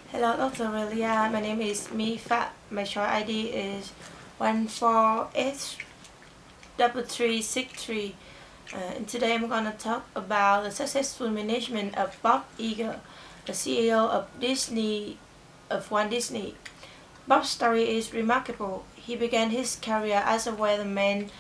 Hello, Dr. Relia. My name is My Pham. My short ID is 14H3363. And today I'm going to talk about the successful management of Bob Iger, the CEO of Walt Disney. Bob's story is remarkable. He began his career as a weatherman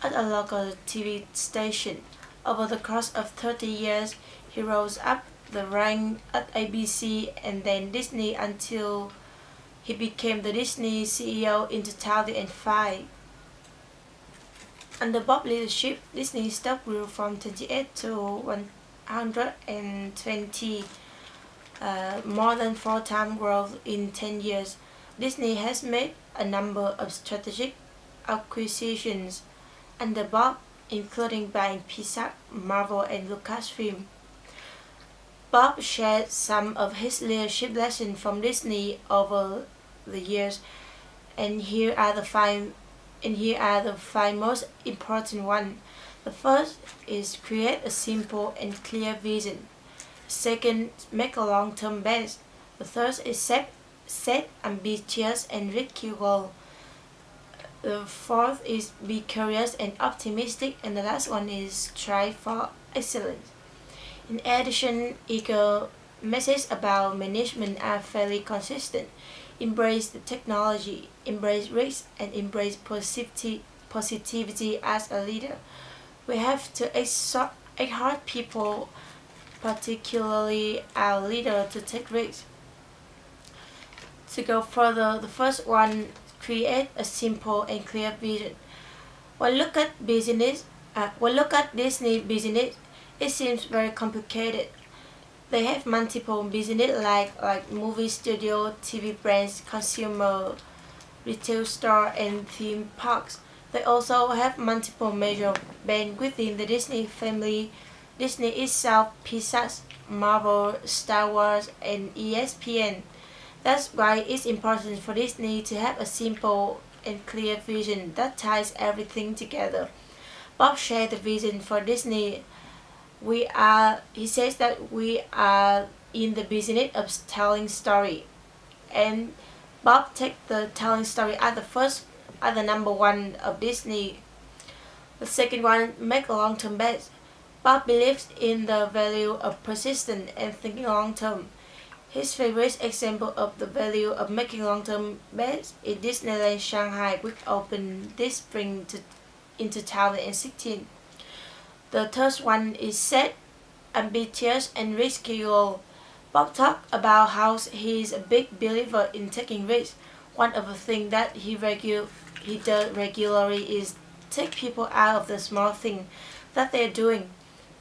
at a local TV station. Over the course of 30 years, he rose up the rank at ABC and then Disney until he became the Disney CEO in 2005. Under Bob's leadership, Disney stock grew from 28 to 120, more than 4 times growth in 10 years. Disney has made a number of strategic acquisitions under Bob, including buying Pixar, Marvel, and Lucasfilm. Bob shared some of his leadership lessons from Disney over the years, and here are the five most important ones. The first is create a simple and clear vision. Second, make a long-term bet. The third is set ambitious and risky goals. The fourth is be curious and optimistic, and the last one is strive for excellence. In addition, Eagle messages about management are fairly consistent. Embrace the technology, embrace risk, and embrace positivity as a leader. We have to exhort people, particularly our leader, to take risks. To go further, the first one, create a simple and clear vision. When look at Disney business, it seems very complicated. They have multiple business like movie studio, TV brands, consumer retail store, and theme parks. They also have multiple major brands within the Disney family. Disney itself, Pixar, Marvel, Star Wars, and ESPN. That's why it's important for Disney to have a simple and clear vision that ties everything together. Bob shared the vision for Disney. He says that we are in the business of telling story, and Bob takes the telling story at the number one of Disney. The second one, make a long-term bet. Bob believes in the value of persistence and thinking long-term. His favorite example of the value of making long-term bets is Disneyland Shanghai, which opened this spring in 2016. The third one is set ambitious and risky goal. Bob talked about how he is a big believer in taking risks. One of the things that he does regularly is take people out of the small thing that they're doing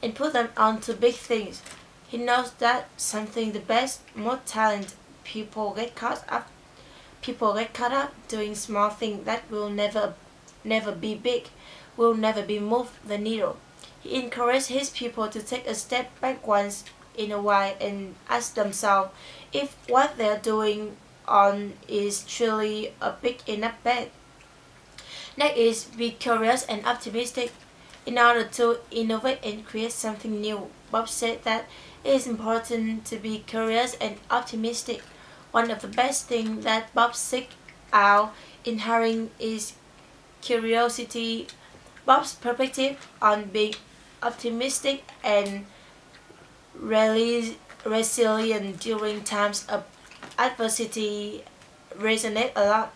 and put them onto big things. He knows that something the best, most talented people get caught up doing small things that will never be big, will never be move the needle. He encouraged his people to take a step back once in a while and ask themselves if what they're doing on is truly a big enough bet. Next is be curious and optimistic. In order to innovate and create something new, Bob said that it is important to be curious and optimistic. One of the best things that Bob seeks out in hiring is curiosity. Bob's perspective on being optimistic and resilient during times of adversity resonate a lot.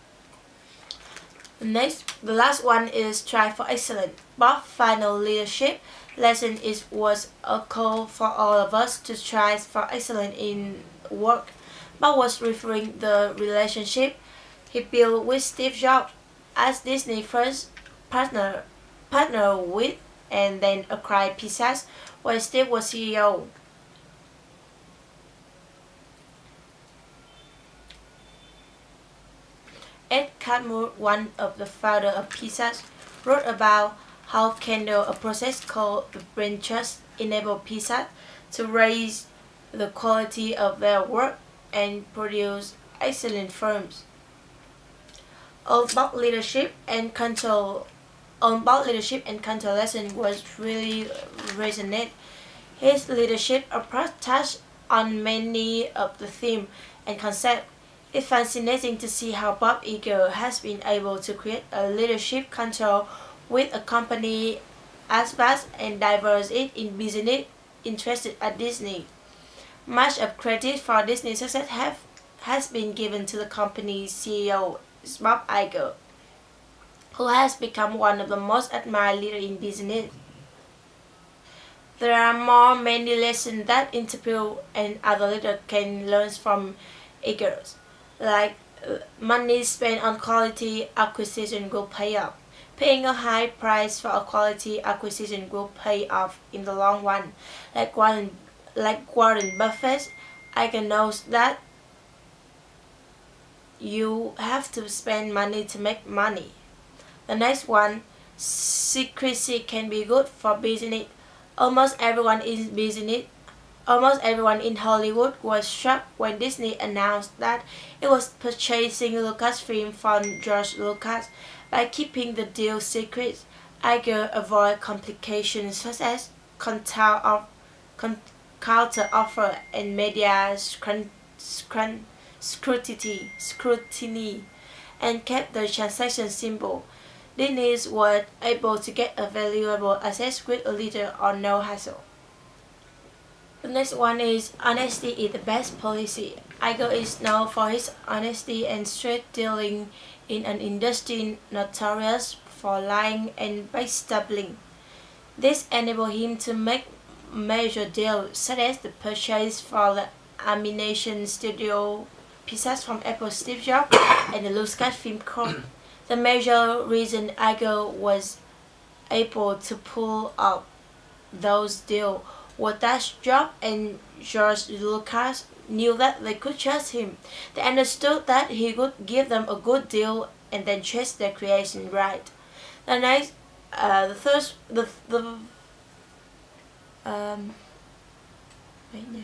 The last one is strive for excellence. Bob's final leadership lesson was a call for all of us to strive for excellence in work. Bob was referring the relationship he built with Steve Jobs as Disney first partner with and then acquired Pixar while Steve was CEO. Ed Catmull, one of the founder of Pixar, wrote about how Kendall, a process called the brain trust, enabled Pixar to raise the quality of their work and produce excellent firms. On Bob leadership and control lesson was really resonant. His leadership approach touched on many of the themes and concept. It's fascinating to see how Bob Iger has been able to create a leadership control with a company as vast and diverse in business interested at Disney. Much of credit for Disney's success has been given to the company's CEO, Bob Iger, who has become one of the most admired leaders in business. There are many lessons that entrepreneurs and other leaders can learn from Iger, like money spent on quality acquisition will pay off. Paying a high price for a quality acquisition will pay off in the long run. Like Warren Buffett, Iger knows that you have to spend money to make money. The next one, secrecy can be good for business. Almost everyone in business, almost everyone in Hollywood was shocked when Disney announced that it was purchasing Lucasfilm from George Lucas. By keeping the deal secret, Iger avoided complications such as counter offer and media scrutiny, and kept the transaction simple. Disney was able to get a valuable asset with a little or no hassle. The next one is honesty is the best policy. Iger is known for his honesty and straight dealing in an industry notorious for lying and backstabbing. This enabled him to make major deals such as the purchase for the animation studio pieces from Apple Steve Jobs and the Lucasfilm Corp. The major reason Iger was able to pull out those deals was that Jobs and George Lucas knew that they could trust him. They understood that he could give them a good deal and then chase their creation right. The next, the first, wait, yeah.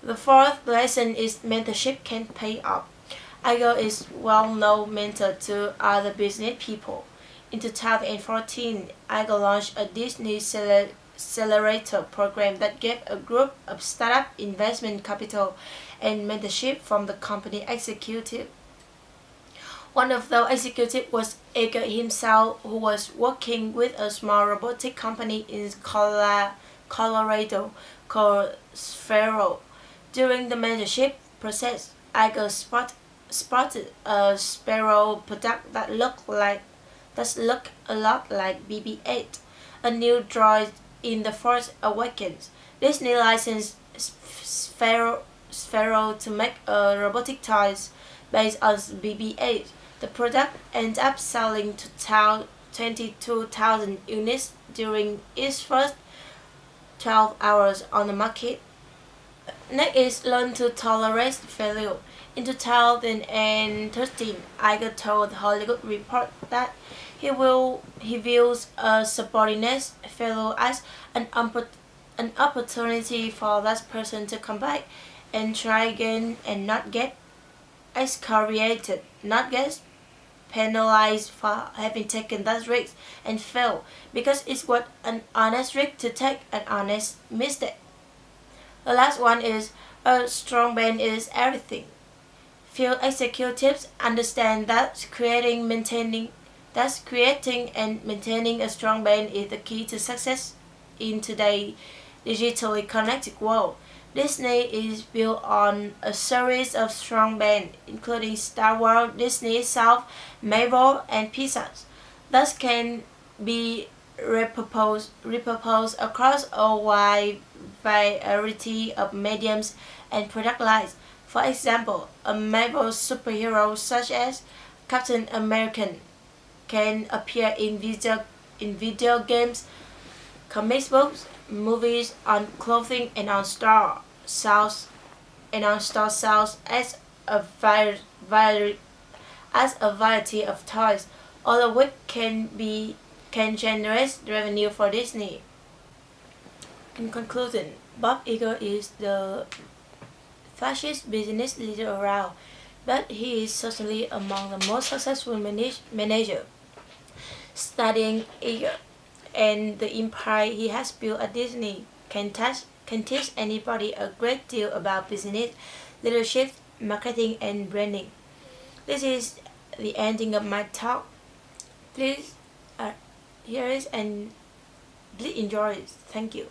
The fourth lesson is mentorship can pay off. Iger is well-known mentor to other business people. In 2014, Iger launched a Disney accelerator program that gave a group of startup investment capital and mentorship from the company executive. One of those executives was Iger himself, who was working with a small robotic company in Colorado called Sphero. During the mentorship process, Iger spotted a Sphero product that looked a lot like BB-8, a new droid in The Force Awakens. Disney licensed Sphero to make robotic toys based on BB-8. The product ended up selling to 22,000 units during its first 12 hours on the market. Next is learn to tolerate failure. In 2013, Iger told Hollywood Report that he views a subordinate failure as an opportunity for that person to come back and try again and not get excoriated, not get penalized for having taken that risk and fail, because it's what an honest risk to take an honest mistake. The last one is a strong band is everything. Field executives understand that creating and maintaining a strong band is the key to success in today's digitally connected world. Disney is built on a series of strong bands, including Star Wars, Disney South, Marvel, and Pixar. Thus can be repurposed across a wide variety of mediums and product lines. For example, a Marvel superhero such as Captain America can appear in video games, comic books, movies, on clothing, and on store sales as a variety of toys, all of which can generate revenue for Disney. In conclusion, Bob Iger is the flashiest business leader around, but he is certainly among the most successful managers. Studying Iger and the empire he has built at Disney can can teach anybody a great deal about business, leadership, marketing, and branding. This is the ending of my talk. Please, here is and please enjoy it. Thank you.